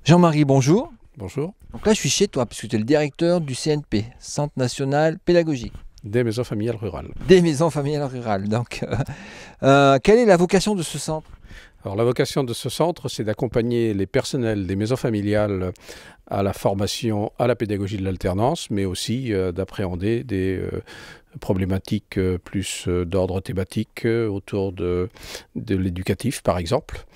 Jean-Marie, bonjour. Bonjour. Donc là, je suis chez toi, puisque tu es le directeur du CNP, Centre National Pédagogique. Des maisons familiales rurales. Des maisons familiales rurales. Donc, quelle est la vocation de ce centre? Alors la vocation de ce centre, c'est d'accompagner les personnels des maisons familiales à la formation, à la pédagogie de l'alternance, mais aussi d'appréhender des problématiques plus d'ordre thématique autour de l'éducatif, par exemple,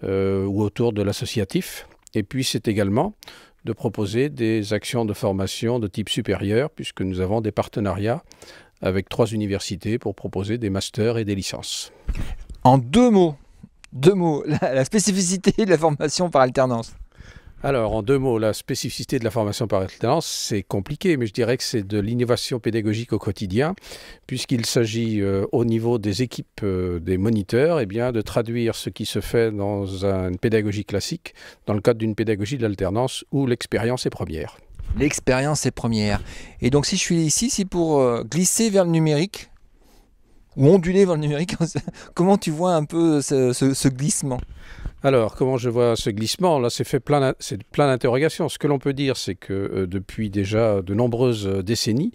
ou autour de l'associatif. Et puis c'est également de proposer des actions de formation de type supérieur, puisque nous avons des partenariats avec 3 universités pour proposer des masters et des licences. En deux mots, la spécificité de la formation par alternance. Alors, en 2 mots, la spécificité de la formation par alternance, c'est compliqué, mais je dirais que c'est de l'innovation pédagogique au quotidien, puisqu'il s'agit au niveau des équipes des moniteurs, eh bien, de traduire ce qui se fait dans une pédagogie classique, dans le cadre d'une pédagogie de l'alternance où l'expérience est première. L'expérience est première. Et donc, si je suis ici, c'est pour glisser vers le numérique, ou onduler vers le numérique. Comment tu vois un peu ce glissement? Alors, comment je vois ce glissement? Là, c'est plein d'interrogations. Ce que l'on peut dire, c'est que depuis déjà de nombreuses décennies,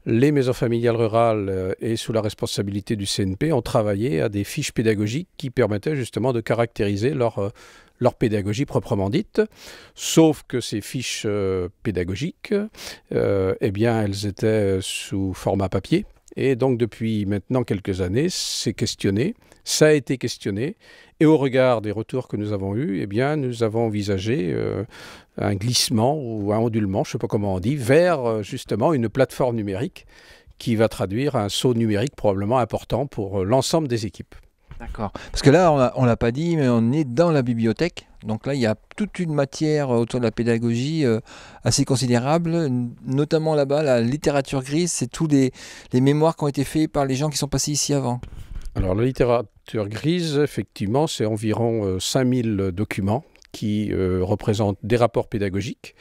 les maisons familiales rurales et sous la responsabilité du CNP ont travaillé à des fiches pédagogiques qui permettaient justement de caractériser leur pédagogie proprement dite, sauf que ces fiches pédagogiques, eh bien, elles étaient sous format papier. Et donc, depuis maintenant quelques années, c'est questionné, ça a été questionné, et au regard des retours que nous avons eus, eh bien, nous avons envisagé un glissement ou un ondulement, je ne sais pas comment on dit, vers justement une plateforme numérique qui va traduire un saut numérique probablement important pour l'ensemble des équipes. D'accord. Parce que là, on ne l'a pas dit, mais on est dans la bibliothèque. Donc là, il y a toute une matière autour de la pédagogie assez considérable, notamment là-bas, la littérature grise, c'est tous les mémoires qui ont été faits par les gens qui sont passés ici avant. Alors la littérature grise, effectivement, c'est environ 5000 documents qui représentent des rapports pédagogiques,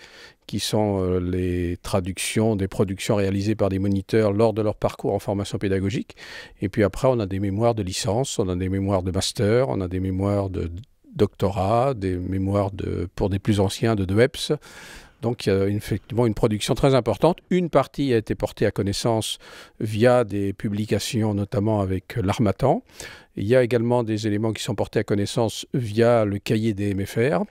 qui sont les traductions des productions réalisées par des moniteurs lors de leur parcours en formation pédagogique. Et puis après, on a des mémoires de licence, on a des mémoires de master, on a des mémoires de doctorat, des mémoires pour des plus anciens de DEPS. Donc il y a effectivement une production très importante. Une partie a été portée à connaissance via des publications, notamment avec l'Harmattan. Il y a également des éléments qui sont portés à connaissance via le cahier des MFR,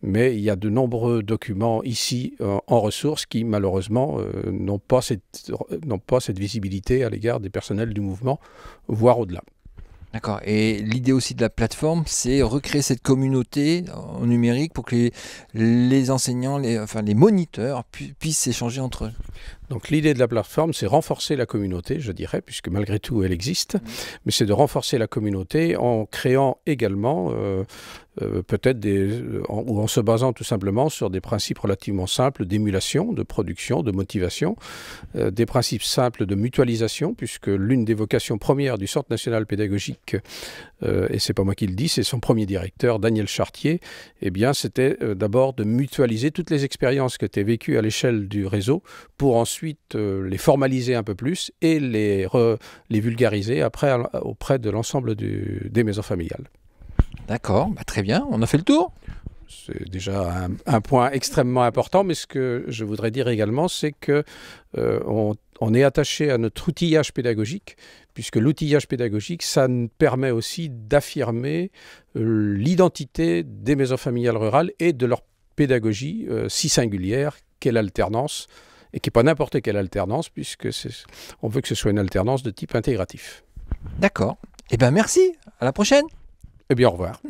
mais il y a de nombreux documents ici en ressources qui malheureusement n'ont pas cette visibilité à l'égard des personnels du mouvement, voire au-delà. D'accord. Et l'idée aussi de la plateforme, c'est recréer cette communauté en numérique pour que les enseignants, les moniteurs puissent s'échanger entre eux. Donc l'idée de la plateforme, c'est renforcer la communauté, je dirais, puisque malgré tout, elle existe, mais c'est de renforcer la communauté en créant également, peut-être ou en se basant tout simplement sur des principes relativement simples d'émulation, de production, de motivation, des principes simples de mutualisation, puisque l'une des vocations premières du Centre national pédagogique, et c'est pas moi qui le dis, c'est son premier directeur, Daniel Chartier, eh bien c'était d'abord de mutualiser toutes les expériences qui étaient vécues à l'échelle du réseau pour ensuite les formaliser un peu plus et les vulgariser après auprès de l'ensemble des maisons familiales. D'accord, très bien, on a fait le tour. C'est déjà un point extrêmement important, mais ce que je voudrais dire également, c'est que on est attaché à notre outillage pédagogique, puisque l'outillage pédagogique, ça nous permet aussi d'affirmer l'identité des maisons familiales rurales et de leur pédagogie si singulière qu'est l'alternance, et qui n'est pas n'importe quelle alternance, puisqu'on veut que ce soit une alternance de type intégratif. D'accord. Eh bien, merci. À la prochaine. Eh bien, au revoir.